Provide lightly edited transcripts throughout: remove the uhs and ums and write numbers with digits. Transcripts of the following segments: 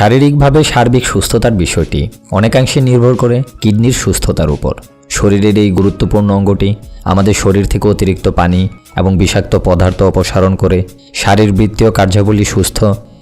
শারীরিকভাবে সার্বিক সুস্থতার বিষয়টি অনেকাংশে নির্ভর করে কিডনির সুস্থতার উপর। শরীরের এই গুরুত্বপূর্ণ অঙ্গটি আমাদের শরীর থেকে অতিরিক্ত পানি এবং বিষাক্ত পদার্থ অপসারণ করে শারীরবৃত্তীয় কার্যাবলী সুস্থ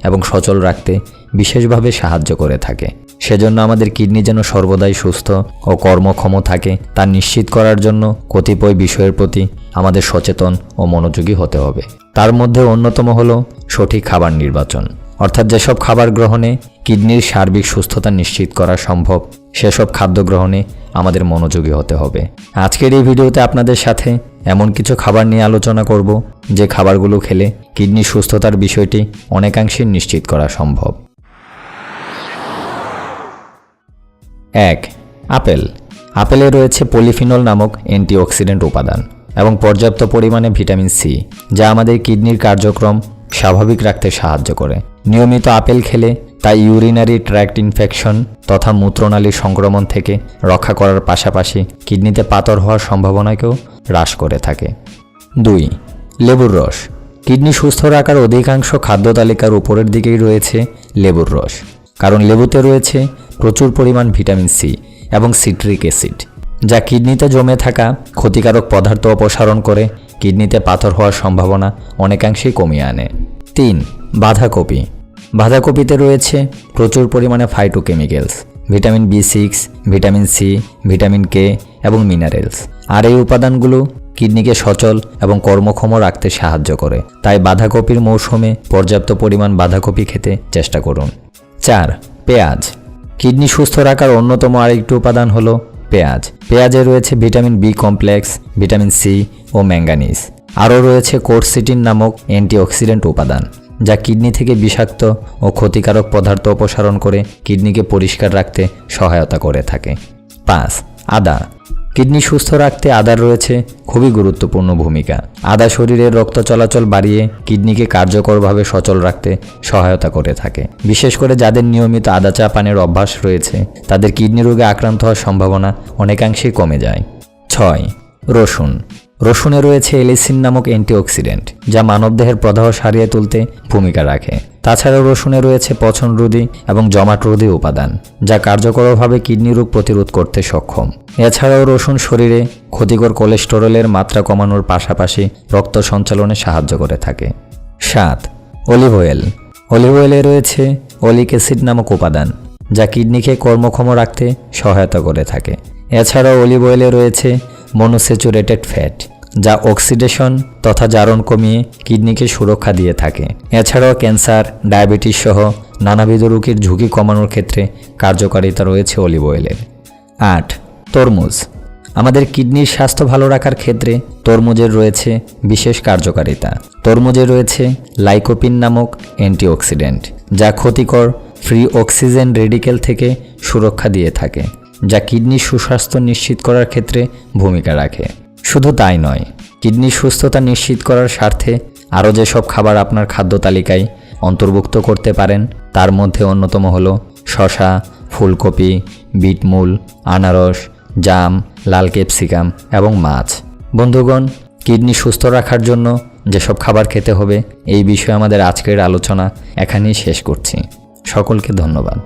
এবং সচল রাখতে বিশেষভাবে সাহায্য করে থাকে। সেজন্য আমাদের কিডনি যেন সর্বদাই সুস্থ ও কর্মক্ষম থাকে তা নিশ্চিত করার জন্য কতিপয় বিষয়ের প্রতি আমাদের সচেতন ও মনোযোগী হতে হবে। তার মধ্যে অন্যতম হলো সঠিক খাবার নির্বাচন, অর্থাৎ যেসব খাবার গ্রহণে কিডনির সার্বিক সুস্থতা নিশ্চিত করা সম্ভব সেসব খাদ্য গ্রহণে আমাদের মনোযোগী হতে হবে। আজকের এই ভিডিওতে আপনাদের সাথে এমন কিছু খাবার নিয়ে আলোচনা করব যে খাবারগুলো খেলে কিডনির সুস্থতার বিষয়টি অনেকাংশে নিশ্চিত করা সম্ভব। 1. আপেল। আপেলে রয়েছে পলিফিনল নামক অ্যান্টিঅক্সিডেন্ট উপাদান এবং পর্যাপ্ত পরিমাণে ভিটামিন সি, যা আমাদের কিডনির কার্যক্রম স্বাভাবিক রাখতে সাহায্য করে। নিয়মিত আপেল খেলে তা ইউরিনারি ট্র্যাক্ট ইনফেকশন তথা মূত্রনালীর সংক্রমণ থেকে রক্ষা করার পাশাপাশি কিডনিতে পাথর হওয়ার সম্ভাবনাকেও হ্রাস করে থাকে। 2. লেবুর রস। কিডনি সুস্থ রাখার অধিকাংশ খাদ্য তালিকার উপরের দিকেই রয়েছে লেবুর রস, কারণ লেবুতে রয়েছে প্রচুর পরিমাণ ভিটামিন সি এবং সিট্রিক অ্যাসিড, যা কিডনিতে জমে থাকা ক্ষতিকারক পদার্থ অপসারণ করে কিডনিতে পাথর হওয়ার সম্ভাবনা অনেকাংশেই কমিয়ে আনে। 3. বাঁধাকপি। বাঁধাকপিতে রয়েছে প্রচুর পরিমাণে phytochemicals, vitamin B6, vitamin C, vitamin K এবং মিনারেলস, আর এই উপাদানগুলো কিডনিকে সচল এবং কর্মক্ষম রাখতে সাহায্য করে। তাই বাঁধাকপির মৌসুমে পর্যাপ্ত পরিমাণ বাঁধাকপি খেতে চেষ্টা করুন। 4. পেঁয়াজ। কিডনি সুস্থ রাখার অন্যতম আরেকটি উপাদান হলো পেঁয়াজ। পেঁয়াজে রয়েছে vitamin B complex, vitamin C ও ম্যাঙ্গানিজ। আরও রয়েছে কোরসিটিন নামক অ্যান্টিঅক্সিডেন্ট উপাদান, যা কিডনি থেকে বিষাক্ত ও ক্ষতিকারক পদার্থ অপসারণ করে কিডনিকে পরিষ্কার রাখতে সহায়তা করে থাকে। 5. আদা। কিডনি সুস্থ রাখতে আদার রয়েছে খুবই গুরুত্বপূর্ণ ভূমিকা। আদা শরীরের রক্ত চলাচল বাড়িয়ে কিডনিকে কার্যকরভাবে সচল রাখতে সহায়তা করে থাকে। বিশেষ করে যাদের নিয়মিত আদা চা পানের অভ্যাস রয়েছে তাদের কিডনি রোগে আক্রান্ত হওয়ার সম্ভাবনা অনেকাংশেই কমে যায়। 6. রসুন। রসুনে রয়েছে এলিসিন নামক অ্যান্টিঅক্সিডেন্ট, যা মানবদেহের প্রদাহ সারিয়ে তুলতে ভূমিকা রাখে। তাছাড়াও রসুনে রয়েছে পচনরোধী এবং জমাটরোধী উপাদান, যা কার্যকরভাবে কিডনি রোগ প্রতিরোধ করতে সক্ষম। এছাড়াও রসুন শরীরে ক্ষতিকর কোলেস্টেরলের মাত্রা কমানোর পাশাপাশি রক্ত সঞ্চালনে সাহায্য করে থাকে। 7. Olive oil. অলিভ অয়েলে রয়েছে অলিক অ্যাসিড নামক উপাদান, যা কিডনিকে কর্মক্ষম রাখতে সহায়তা করে থাকে। এছাড়াও অলিভ অয়েলে রয়েছে মনোস্যাচুরেটেড ফ্যাট, যা অক্সিডেশন তথা জারণ কমিয়ে কিডনিকে সুরক্ষা দিয়ে থাকে। এছাড়াও ক্যান্সার, ডায়াবেটিস সহ নানাবিধ রোগের ঝুঁকি কমানোর ক্ষেত্রে কার্যকারিতা রয়েছে অলিভ অয়েলের। 8. তরমুজ। আমাদের কিডনির স্বাস্থ্য ভালো রাখার ক্ষেত্রে তরমুজের রয়েছে বিশেষ কার্যকারিতা। তরমুজে রয়েছে লাইকোপিন নামক অ্যান্টিঅক্সিডেন্ট, যা ক্ষতিকর ফ্রি অক্সিজেন রেডিকেল থেকে সুরক্ষা দিয়ে থাকে, যা কিডনির সুস্বাস্থ্য নিশ্চিত করার ক্ষেত্রে ভূমিকা রাখে। শুধু তাই নয়, কিডনির সুস্থতা নিশ্চিত করার স্বার্থে আরও যেসব খাবার আপনার খাদ্য তালিকায় অন্তর্ভুক্ত করতে পারেন তার মধ্যে অন্যতম হলো শসা, ফুলকপি, বিটমূল, আনারস, জাম, লাল ক্যাপসিকাম এবং মাছ। বন্ধুগণ, কিডনি সুস্থ রাখার জন্য যেসব খাবার খেতে হবে এই বিষয়ে আমাদের আজকের আলোচনা এখানেই শেষ করছি। সকলকে ধন্যবাদ।